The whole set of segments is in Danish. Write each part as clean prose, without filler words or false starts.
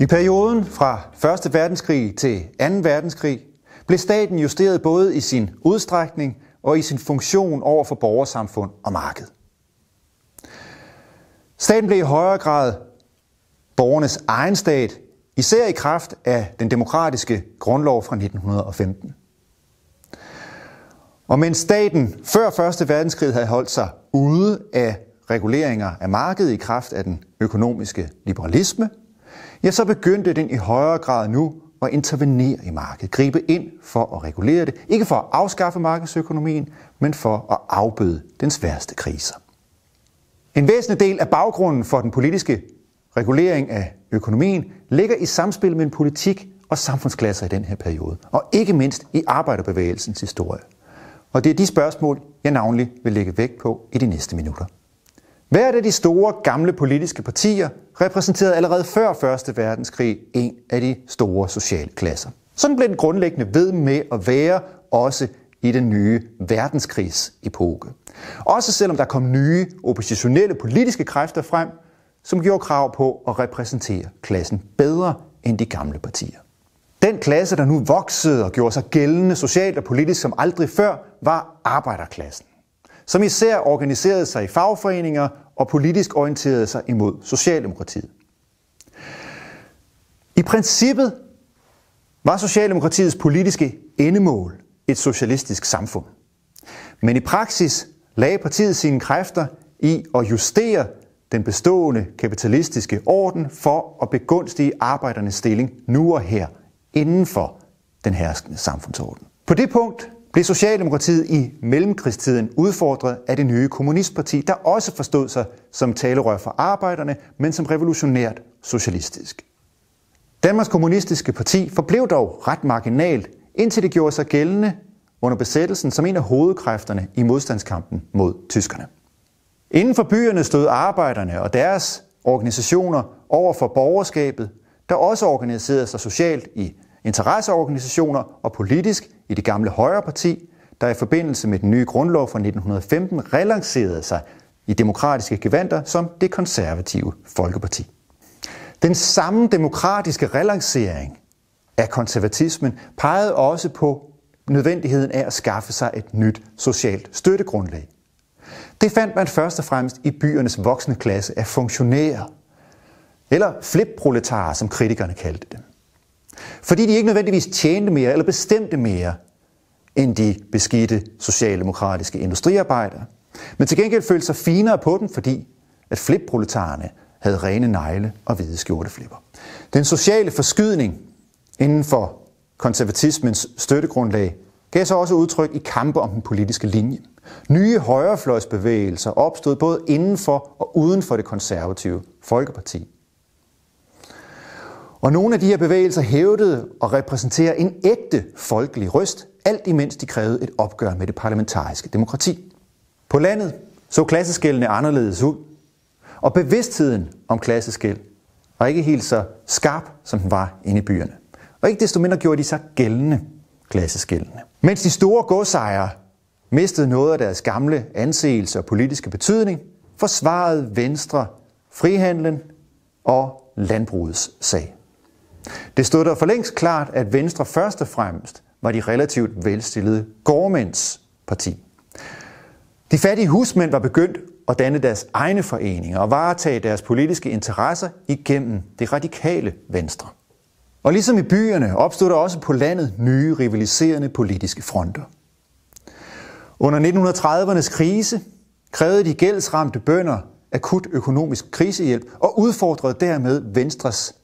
I perioden fra 1. verdenskrig til 2. verdenskrig blev staten justeret både i sin udstrækning og i sin funktion over for borgersamfund og marked. Staten blev i højere grad borgernes egen stat, især i kraft af den demokratiske grundlov fra 1915. Og mens staten før 1. verdenskrig havde holdt sig ude af reguleringer af markedet i kraft af den økonomiske liberalisme, ja, så begyndte den i højere grad nu at intervenere i markedet, gribe ind for at regulere det, ikke for at afskaffe markedsøkonomien, men for at afbøde dens værste kriser. En væsentlig del af baggrunden for den politiske regulering af økonomien ligger i samspil mellem politik og samfundsklasser i den her periode, og ikke mindst i arbejderbevægelsens historie. Og det er de spørgsmål, jeg navnlig vil lægge vægt på i de næste minutter. Hvert af de store gamle politiske partier repræsenterede allerede før 1. verdenskrig en af de store sociale klasser. Sådan blev den grundlæggende ved med at være også i den nye verdenskrigs-epoke. Også selvom der kom nye oppositionelle politiske kræfter frem, som gjorde krav på at repræsentere klassen bedre end de gamle partier. Den klasse, der nu voksede og gjorde sig gældende socialt og politisk som aldrig før, var arbejderklassen, som især organiserede sig i fagforeninger og politisk orienterede sig imod Socialdemokratiet. I princippet var Socialdemokratiets politiske endemål et socialistisk samfund. Men i praksis lagde partiet sine kræfter i at justere den bestående kapitalistiske orden for at begunstige arbejdernes stilling nu og her inden for den herskende samfundsorden. På det punkt blev Socialdemokratiet i mellemkrigstiden udfordret af det nye kommunistparti, der også forstod sig som talerør for arbejderne, men som revolutionært socialistisk. Danmarks Kommunistiske Parti forblev dog ret marginalt, indtil det gjorde sig gældende under besættelsen som en af hovedkræfterne i modstandskampen mod tyskerne. Inden for byerne stod arbejderne og deres organisationer over for borgerskabet, der også organiserede sig socialt i interesseorganisationer og politisk i det gamle Højreparti, der i forbindelse med den nye grundlov fra 1915 relancerede sig i demokratiske gevanter som det konservative Folkeparti. Den samme demokratiske relancering af konservatismen pegede også på nødvendigheden af at skaffe sig et nyt socialt støttegrundlag. Det fandt man først og fremmest i byernes voksne klasse af funktionærer, eller flipproletarer, som kritikerne kaldte dem. Fordi de ikke nødvendigvis tjente mere eller bestemte mere end de beskidte socialdemokratiske industriarbejdere, men til gengæld følte sig finere på den, fordi at flipproletarerne havde rene negle og hvide skjorteflipper. Den sociale forskydning inden for konservatismens støttegrundlag gav sig også udtryk i kampe om den politiske linje. Nye højrefløjsbevægelser opstod både inden for og uden for det konservative Folkeparti. Og nogle af de her bevægelser hævdede at repræsentere en ægte folkelig røst, alt imens de krævede et opgør med det parlamentariske demokrati. På landet så klasseskellene anderledes ud, og bevidstheden om klasseskel var ikke helt så skarp, som den var inde i byerne. Og ikke desto mindre gjorde de sig gældende klasseskellene. Mens de store godsejere mistede noget af deres gamle anseelse og politiske betydning, forsvarede Venstre frihandlen og landbrugets sag. Det stod der for længst klart, at Venstre først og fremmest var de relativt velstillede gårdmænds parti. De fattige husmænd var begyndt at danne deres egne foreninger og varetage deres politiske interesser igennem det radikale Venstre. Og ligesom i byerne opstod der også på landet nye rivaliserende politiske fronter. Under 1930'ernes krise krævede de gældsramte bønder akut økonomisk krisehjælp og udfordrede dermed Venstres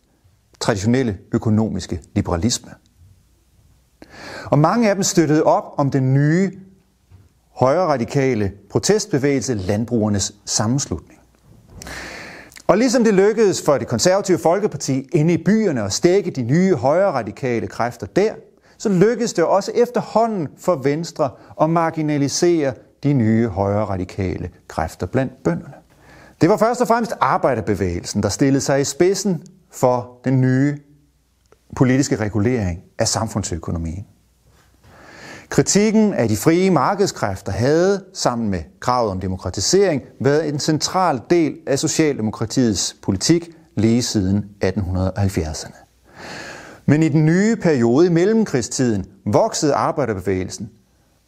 traditionelle økonomiske liberalisme. Og mange af dem støttede op om den nye højreradikale protestbevægelse Landbrugernes Sammenslutning. Og ligesom det lykkedes for det konservative Folkeparti inde i byerne at stække de nye højreradikale kræfter der, så lykkedes det også efterhånden for Venstre at marginalisere de nye højreradikale kræfter blandt bønderne. Det var først og fremmest arbejderbevægelsen, der stillede sig i spidsen for den nye politiske regulering af samfundsøkonomien. Kritikken af de frie markedskræfter havde, sammen med kravet om demokratisering, været en central del af Socialdemokratiets politik lige siden 1870'erne. Men i den nye periode i mellemkrigstiden voksede arbejderbevægelsen,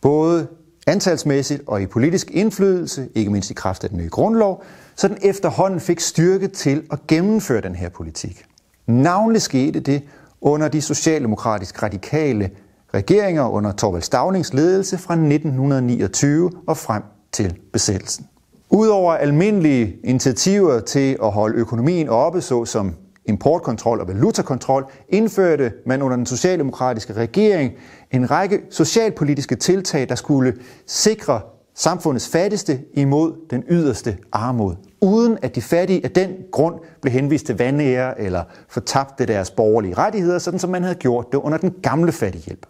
både antalsmæssigt og i politisk indflydelse, ikke mindst i kraft af den nye grundlov, så den efterhånden fik styrke til at gennemføre den her politik. Navnlig skete det under de socialdemokratisk radikale regeringer under Thorvald Staunings ledelse fra 1929 og frem til besættelsen. Udover almindelige initiativer til at holde økonomien oppe, såsom importkontrol og valutakontrol, indførte man under den socialdemokratiske regering en række socialpolitiske tiltag, der skulle sikre samfundets fattigste imod den yderste armod, uden at de fattige af den grund blev henvist til vanære eller fortabte deres borgerlige rettigheder, sådan som man havde gjort det under den gamle fattighjælp.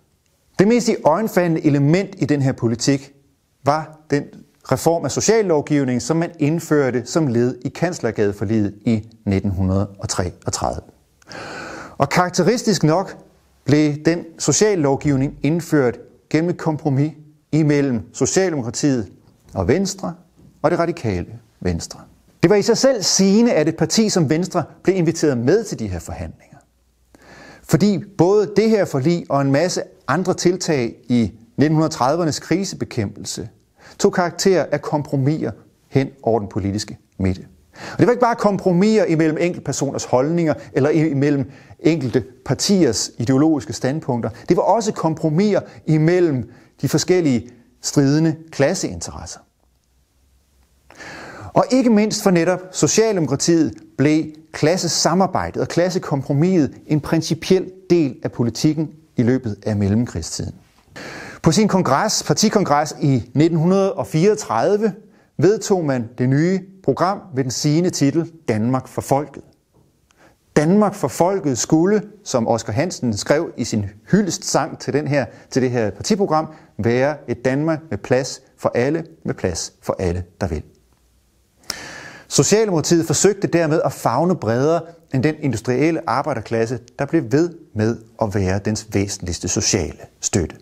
Det mest iøjnefaldende element i den her politik var den reform af sociallovgivningen, som man indførte som led i Kanslergadeforliget i 1933. Og karakteristisk nok blev den sociallovgivning indført gennem et kompromis imellem Socialdemokratiet og Venstre og det radikale Venstre. Det var i sig selv sigende, at et parti som Venstre blev inviteret med til de her forhandlinger. Fordi både det her forlig og en masse andre tiltag i 1930'ernes krisebekæmpelse tog karakter af kompromiser hen over den politiske midte. Og det var ikke bare kompromiser imellem enkeltpersoners holdninger eller imellem enkelte partiers ideologiske standpunkter. Det var også kompromiser imellem de forskellige stridende klasseinteresser. Og ikke mindst for netop Socialdemokratiet blev klassesamarbejdet og klassekompromiset en principiel del af politikken i løbet af mellemkrigstiden. På sin partikongres i 1934 vedtog man det nye program med den sigende titel Danmark for folket. Danmark for folket skulle, som Oscar Hansen skrev i sin hyldestsang til det her partiprogram, være et Danmark med plads for alle, med plads for alle, der vil. Socialdemokratiet forsøgte dermed at favne bredere end den industrielle arbejderklasse, der blev ved med at være dens væsentligste sociale støtte.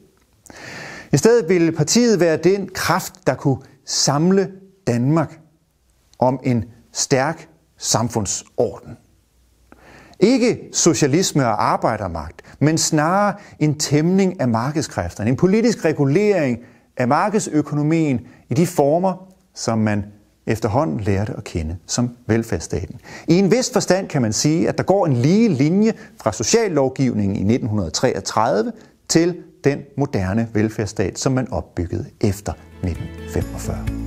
I stedet ville partiet være den kraft, der kunne samle Danmark om en stærk samfundsorden. Ikke socialisme og arbejdermagt, men snarere en tæmning af markedskræfterne, en politisk regulering af markedsøkonomien i de former, som man efterhånden lærte at kende som velfærdsstaten. I en vis forstand kan man sige, at der går en lige linje fra sociallovgivningen i 1933 til den moderne velfærdsstat, som man opbyggede efter 1945.